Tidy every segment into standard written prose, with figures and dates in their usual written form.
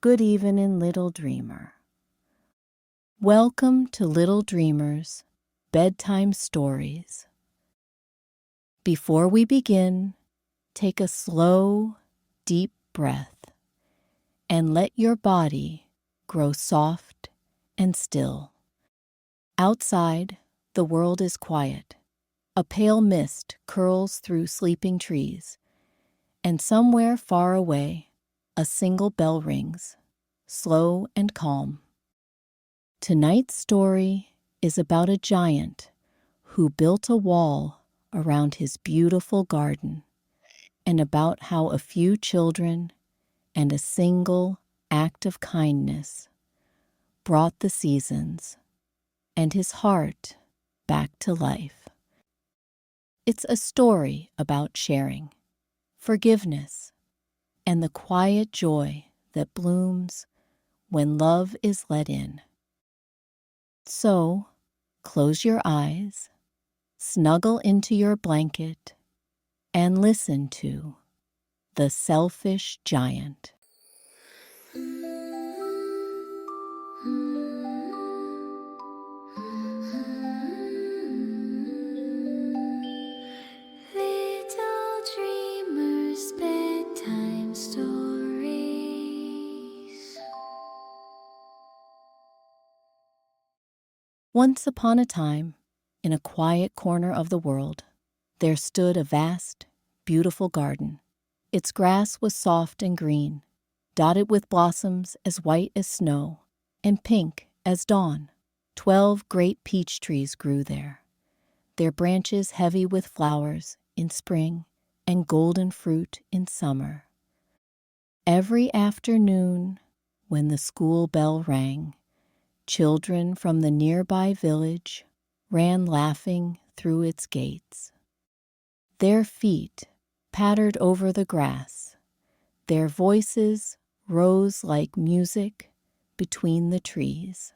Good evening, little dreamer. Welcome to Little Dreamers Bedtime Stories. Before we begin, take a slow, deep breath and let your body grow soft and still. Outside, the world is quiet. A pale mist curls through sleeping trees, and somewhere far away, a single bell rings, slow and calm. Tonight's story is about a giant who built a wall around his beautiful garden, and about how a few children and a single act of kindness brought the seasons and his heart back to life. It's a story about sharing, forgiveness, and the quiet joy that blooms when love is let in. So, close your eyes, snuggle into your blanket, and listen to The Selfish Giant. Little Dreamers Bedtime Stories. Once upon a time, in a quiet corner of the world, there stood a vast, beautiful garden. Its grass was soft and green, dotted with blossoms as white as snow and pink as dawn. 12 great peach trees grew there, their branches heavy with flowers in spring and golden fruit in summer. Every afternoon, when the school bell rang, children from the nearby village ran laughing through its gates. Their feet pattered over the grass. Their voices rose like music between the trees.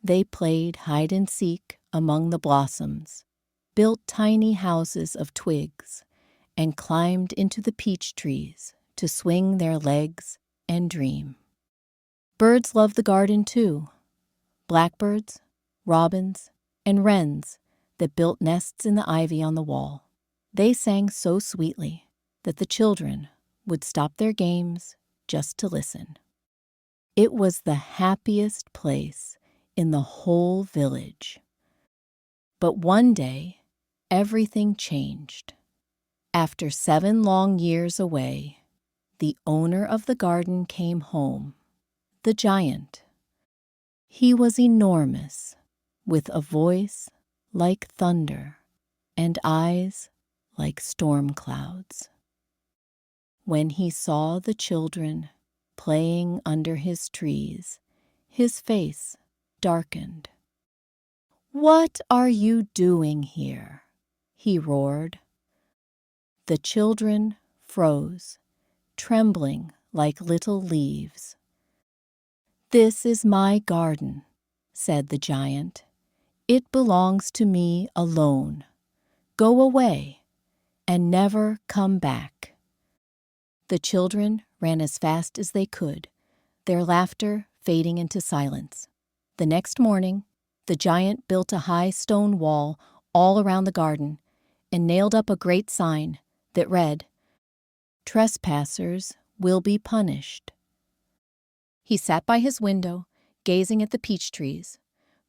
They played hide and seek among the blossoms, built tiny houses of twigs, and climbed into the peach trees to swing their legs and dream. Birds loved the garden too. Blackbirds, robins, and wrens that built nests in the ivy on the wall. They sang so sweetly that the children would stop their games just to listen. It was the happiest place in the whole village. But one day, everything changed. After 7 long years away, the owner of the garden came home, the giant. He was enormous, with a voice like thunder and eyes like storm clouds. When he saw the children playing under his trees, his face darkened. "What are you doing here?" he roared. The children froze, trembling like little leaves. "This is my garden," said the giant. "It belongs to me alone. Go away and never come back." The children ran as fast as they could, their laughter fading into silence. The next morning, the giant built a high stone wall all around the garden and nailed up a great sign that read, "Trespassers will be punished." He sat by his window, gazing at the peach trees,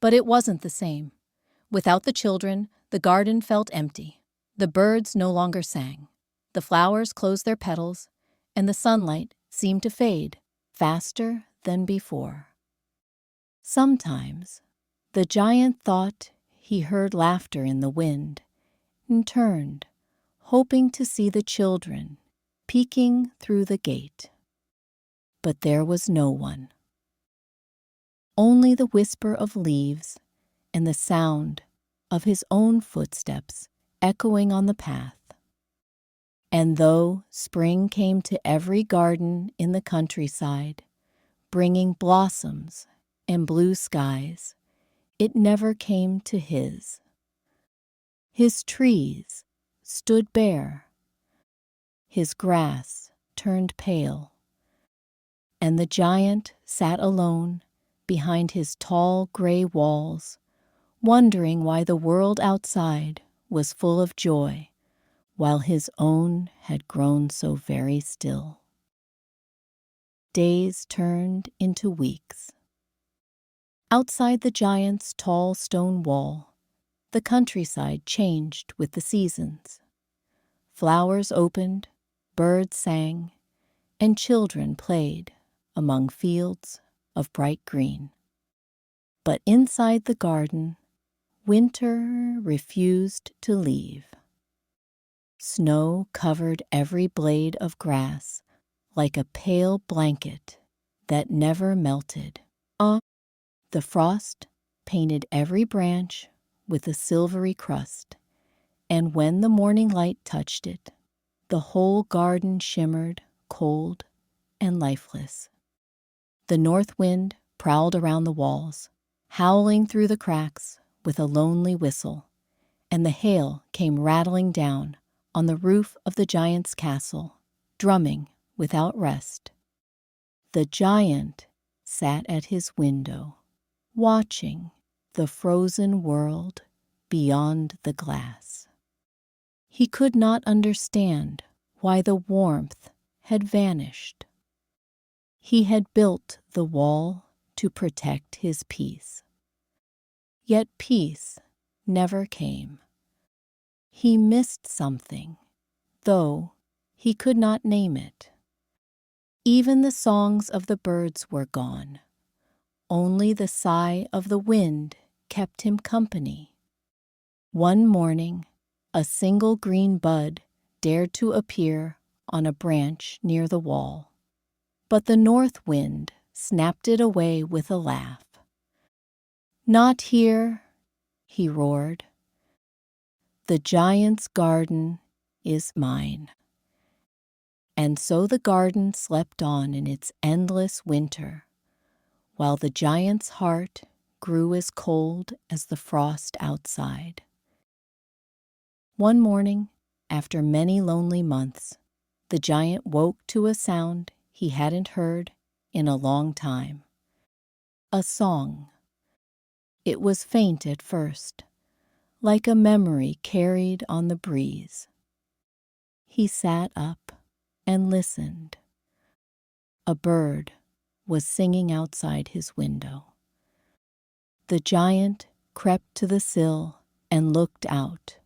but it wasn't the same. Without the children, the garden felt empty. The birds no longer sang. The flowers closed their petals, and the sunlight seemed to fade faster than before. Sometimes, the giant thought he heard laughter in the wind and turned, hoping to see the children peeking through the gate. But there was no one. Only the whisper of leaves and the sound of his own footsteps echoing on the path. And though spring came to every garden in the countryside, bringing blossoms and blue skies, it never came to his. His trees stood bare. His grass turned pale, and the giant sat alone behind his tall gray walls, wondering why the world outside was full of joy, while his own had grown so very still. Days turned into weeks. Outside the giant's tall stone wall, the countryside changed with the seasons. Flowers opened, birds sang, and children played among fields of bright green. But inside the garden, winter refused to leave. Snow covered every blade of grass like a pale blanket that never melted. The frost painted every branch with a silvery crust, and when the morning light touched it, the whole garden shimmered cold and lifeless. The north wind prowled around the walls, howling through the cracks with a lonely whistle, and the hail came rattling down on the roof of the giant's castle, drumming without rest. The giant sat at his window, watching the frozen world beyond the glass. He could not understand why the warmth had vanished. He had built the wall to protect his peace. Yet peace never came. He missed something, though he could not name it. Even the songs of the birds were gone. Only the sigh of the wind kept him company. One morning, a single green bud dared to appear on a branch near the wall, but the north wind snapped it away with a laugh. "Not here," he roared. "The giant's garden is mine." And so the garden slept on in its endless winter, while the giant's heart grew as cold as the frost outside. One morning, after many lonely months, the giant woke to a sound he hadn't heard in a long time. A song. It was faint at first, like a memory carried on the breeze. He sat up and listened. A bird was singing outside his window. The giant crept to the sill and looked out.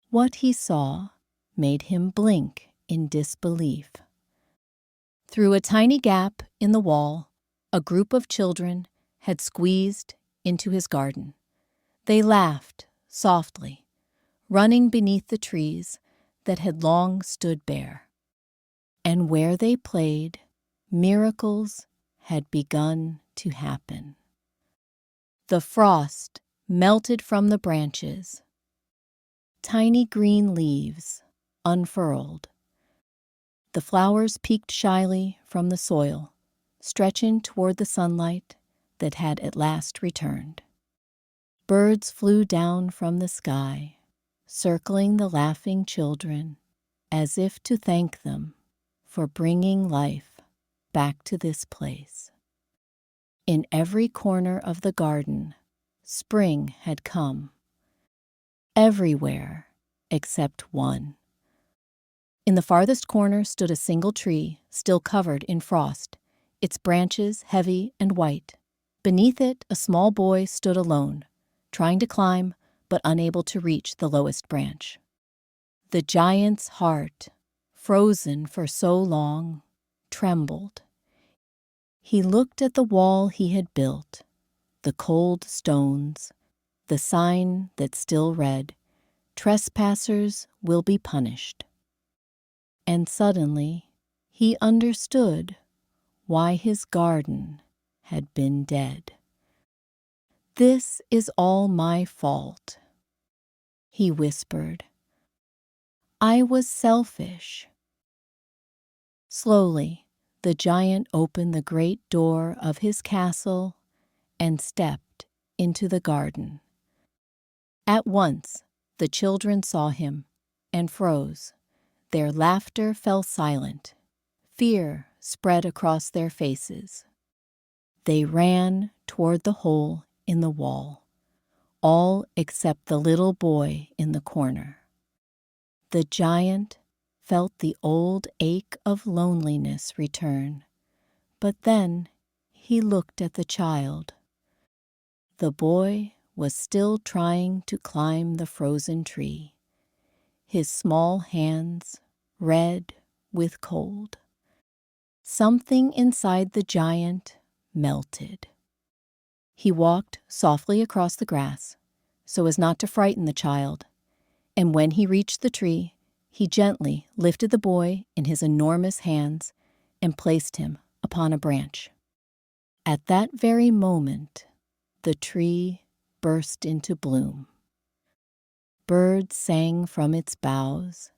What he saw made him blink in disbelief. Through a tiny gap in the wall, a group of children had squeezed into his garden. They laughed softly, running beneath the trees that had long stood bare. And where they played, miracles had begun to happen. The frost melted from the branches. Tiny green leaves unfurled. The flowers peeked shyly from the soil, stretching toward the sunlight that had at last returned. Birds flew down from the sky, circling the laughing children as if to thank them for bringing life back to this place. In every corner of the garden, spring had come. Everywhere except one. In the farthest corner stood a single tree, still covered in frost, its branches heavy and white. Beneath it, a small boy stood alone, trying to climb but unable to reach the lowest branch. The giant's heart, frozen for so long, trembled. He looked at the wall he had built, the cold stones, the sign that still read, "Trespassers will be punished." And suddenly he understood why his garden had been dead. "This is all my fault," he whispered. "I was selfish." Slowly, the giant opened the great door of his castle and stepped into the garden. At once, the children saw him and froze. Their laughter fell silent. Fear spread across their faces. They ran toward the hole in the wall, all except the little boy in the corner. The giant felt the old ache of loneliness return, but then he looked at the child. The boy was still trying to climb the frozen tree, his small hands red with cold. Something inside the giant melted. He walked softly across the grass so as not to frighten the child, and when he reached the tree, he gently lifted the boy in his enormous hands and placed him upon a branch. At that very moment, the tree burst into bloom. Birds sang from its boughs,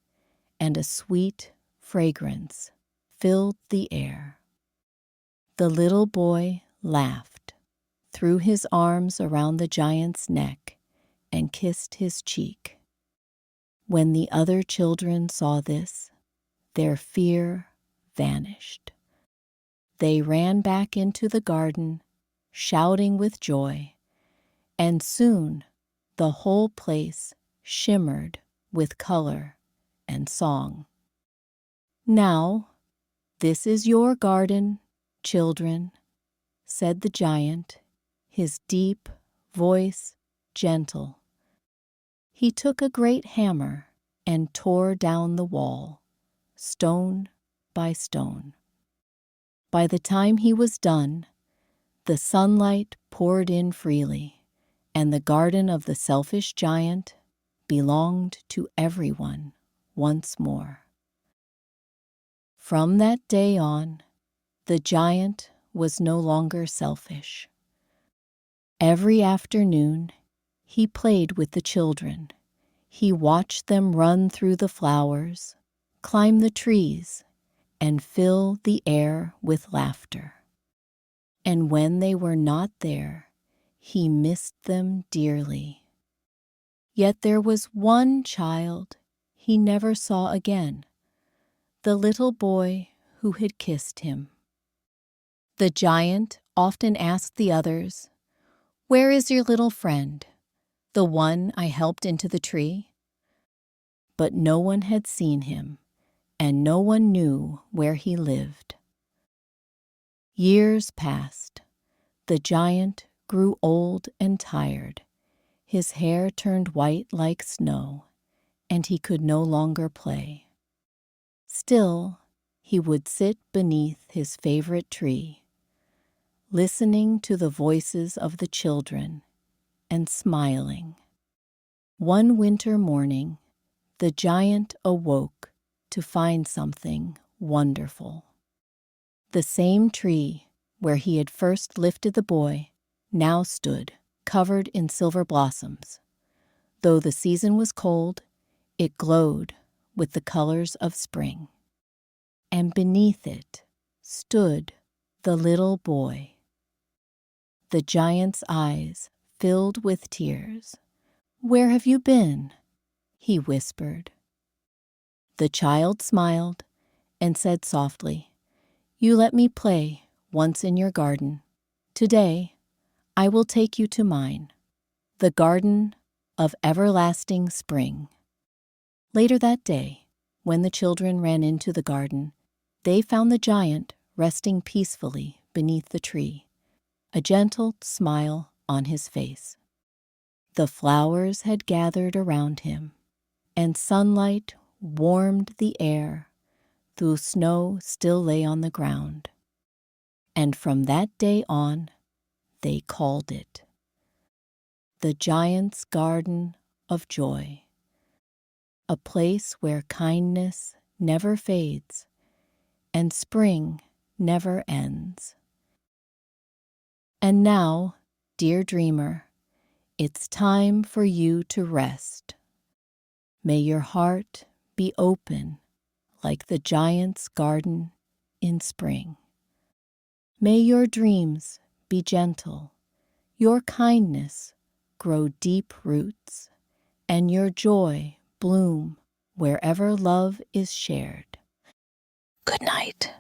and a sweet fragrance filled the air. The little boy laughed, threw his arms around the giant's neck, and kissed his cheek. When the other children saw this, their fear vanished. They ran back into the garden, shouting with joy, and soon the whole place shimmered with color and song. "Now, this is your garden, children," said the giant, his deep voice gentle. He took a great hammer and tore down the wall, stone by stone. By the time he was done, the sunlight poured in freely, and the garden of the selfish giant belonged to everyone once more. From that day on, the giant was no longer selfish. Every afternoon, he played with the children. He watched them run through the flowers, climb the trees, and fill the air with laughter. And when they were not there, he missed them dearly. Yet there was one child he never saw again, the little boy who had kissed him. The giant often asked the others, "Where is your little friend, the one I helped into the tree?" But no one had seen him, and no one knew where he lived. Years passed. The giant grew old and tired. His hair turned white like snow, and he could no longer play. Still, he would sit beneath his favorite tree, listening to the voices of the children and smiling. One winter morning, the giant awoke to find something wonderful. The same tree where he had first lifted the boy now stood, covered in silver blossoms. Though the season was cold, it glowed with the colors of spring. And beneath it stood the little boy. The giant's eyes filled with tears. "Where have you been?" he whispered. The child smiled and said softly, "You let me play once in your garden. Today, I will take you to mine, the garden of everlasting spring." Later that day, when the children ran into the garden, they found the giant resting peacefully beneath the tree, a gentle smile on his face. The flowers had gathered around him, and sunlight warmed the air, though snow still lay on the ground. And from that day on, they called it the Giant's Garden of Joy, a place where kindness never fades and spring never ends. And now, dear dreamer, it's time for you to rest. May your heart be open like the giant's garden in spring. May your dreams be gentle, your kindness grow deep roots, and your joy bloom wherever love is shared. Good night.